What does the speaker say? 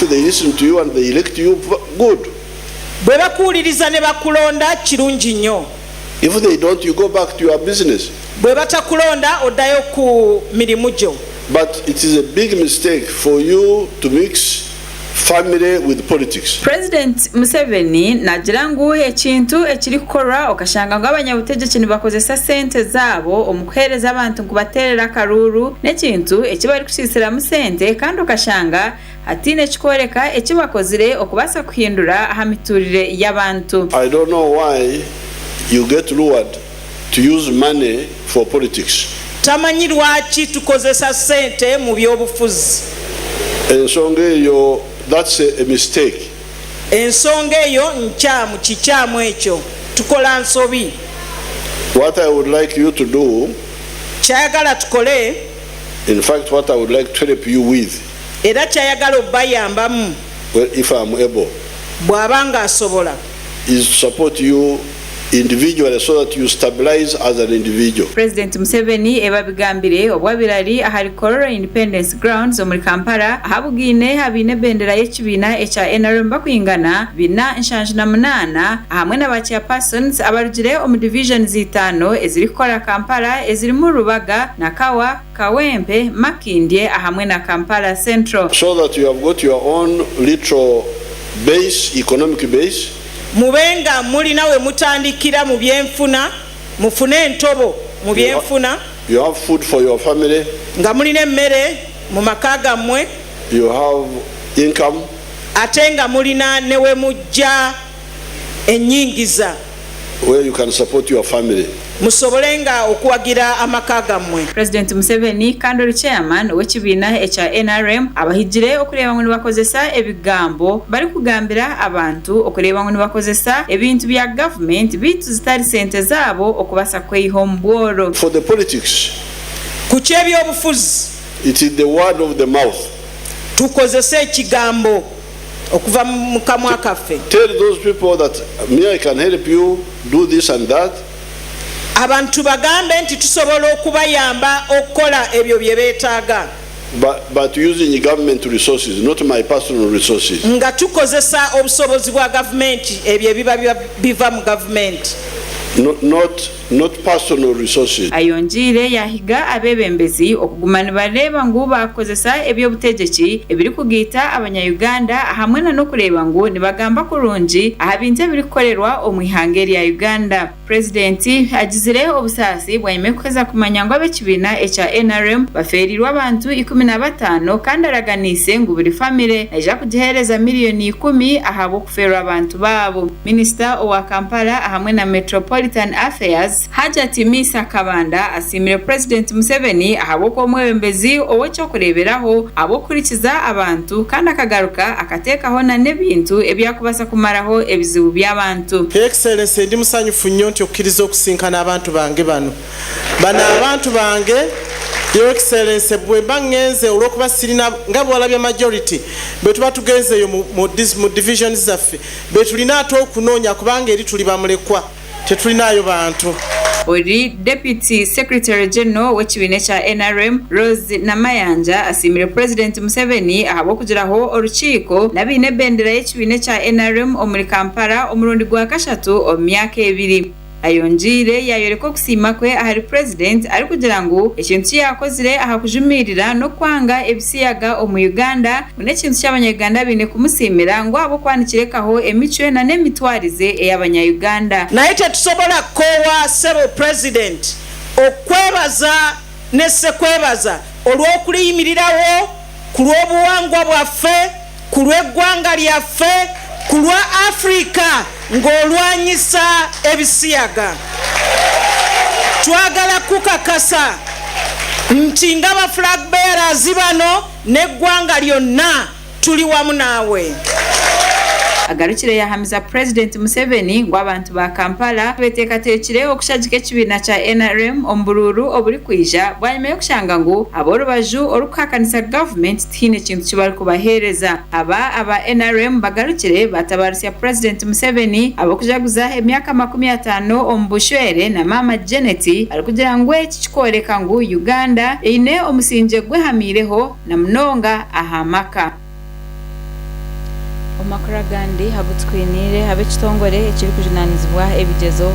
If they listen to you and they elect you, good. Bwe bakuwuliriza ne bakulonda kirungi nnyo. If they don't, you go back to your business. Bwe batakulonda oddayo ku mirimu gyo. But it is a big mistake for you to mix family with politics. President Museveni nagira ngu ekintu ekiri kukorwa okashanga ngo abanyabutegeki nibakozesa sente zaabo omukuhereza abantu kubaterera akaruru n'ekintu ekibari kushisira mu sente kandi okashanga atine kikoreka ekibakozire okubasa kuhindura aha miturire y'abantu. I don't know why you get lured to use money for politics. Tamanyi lwaki tukozesa sente mu byobufuzi. Ensonga eyo, that's a mistake. Ensonga eyo nkyamu kikyamu ekyo tukola nsobi. What I would like you to do, kyayagala tukole, in fact what I would like to help you with, era kyayagala obayambamu, well, if I'm able, bw'abanga asobola, is to support you individually so that you stabilize as an individual. President Museveni ebabigambire obwabirari ahari Korora Independence Grounds omuri Kampala ahabugine habine bendera y'ekibiina ekya NRM bakwingana bina nshanju na munana hamwe n'abachairpersons abarugire omu division zitano eziri kukora Kampala eziri mu Rubaga, Nakawa, Kawempe, Makindye hamwe na Kampala Central. So that you have got your own little base, economic base. Mubenga muli nawe mutandikira mu byenfuna, mufune entobo mu byenfuna. You have food for your family. Nga mulina emmere mu maka gammwe. You have income. Ate nga mulina ne we mujja ennyingiza. Where you can support your family. Musobolenga okuwagira amaka gammwe. President Museveni kandi chairman w'ekibiina ekya NRM abahigire okureba ngo nibakozesa ebigambo bari kugambira abantu okureba ngo nibakozesa ebintu bya government bitu zitari sente zaabo okubasa kweyiha omubworo. For the politics, ku ky'ebyobufuzi, it is the word of the mouth. Tukozesa ekigambo okuva mu kamwa kaffe. Tell those people that me I can help you do this and that. Abantu bagambe nti tusobola okubayamba okukola ebyo bye beetaaga. But using government resources, not my personal resources. Nga tukozesa obusobozi bwa government ebyo biva mu government. Not personal resources. Ayonjire yahiga abebembezi okugumana bareba ngo bakozesa ebyobutegeki ebiri kugita abanya-Uganda hamwe no kureba ngo nibagamba kurungi ahabinze biri kukorerwa omwihangeri ya Uganda. President agizire obusasi bwanyime kuza kumanya ngo abekibiina ekya NRM baferirwa abantu 15 kandi araganise ngo buri family aja kugihereza miliyoni 10 ahabo kuferwa abantu babo. Minister wa Kampala hamwe na Metropolitan Affairs Hajati Misa Kabanda asimire President Museveni ahaboko omwebembezi ow'ekyo kureberaho abokurikiza abantu kandi akagaruka akatekaho na nebintu ebyakubasa kumaraho ebizibu by'abantu. Excellence ndi musanyufu nnyo nti okkiriza okusinkana abantu bange bano abantu bange. Your Excellence bwe bangenze olwokuba sirina nga bwalabya majority betuba tugenzeyo mu divisions zaffe betulina ate okunoonya kubanga eri tuli bamulekwa tetulinayo bantu. Ori Deputy Secretary General w'ekibiina kya NRM Rose Namayanja asimire President Museveni ahabo kugiraho orukiiko nabine bendera y'ekibiina kya NRM omuri Kampala omurundi gwa kashatu omu myaka 2. Ayonjire yayoreko kusima kwe ahari president ari kugira ngo ekintu yakozire aha kujumirira no kwanga ebisiyaga omu Uganda n'ekintu cy'abanya-Uganda bine kumusimira ngo abo kwanikirekaho emicwe na nemitwarize ey'abanya-Uganda. Naye tetusobola kowa sebo president okwebaza nese kwebaza olw'okuliyimirirawo ku lw'obuwangwa bwaffe ku lw'eggwanga lyaffe ku lwa Africa ng'olwanyisa ebisiyaga. Twagala kukakasa nti nga ba flag bearers bano n'eggwanga lyonna tuli wamu naawe. Agarukire yahamiza President Museveni ngo abantu ba Kampala betekatekire okushagika ekibiina kya NRM omubururu oburi kwija bwanyuma yokushanga ngo aborubaju orukakanisa government tine kintu kibari kubahereza. Aba NRM bagarukire batabarisya President Museveni abokujaguza emyaka 50 ombushwere na Mama Janet ari kugira ngo iki kikoreka ngo Uganda ine omusinje gwehamireho na mnonga ahamaka. omakuru agandi habutwinire habe kitongore ekiri kujunanizibwa ebigezo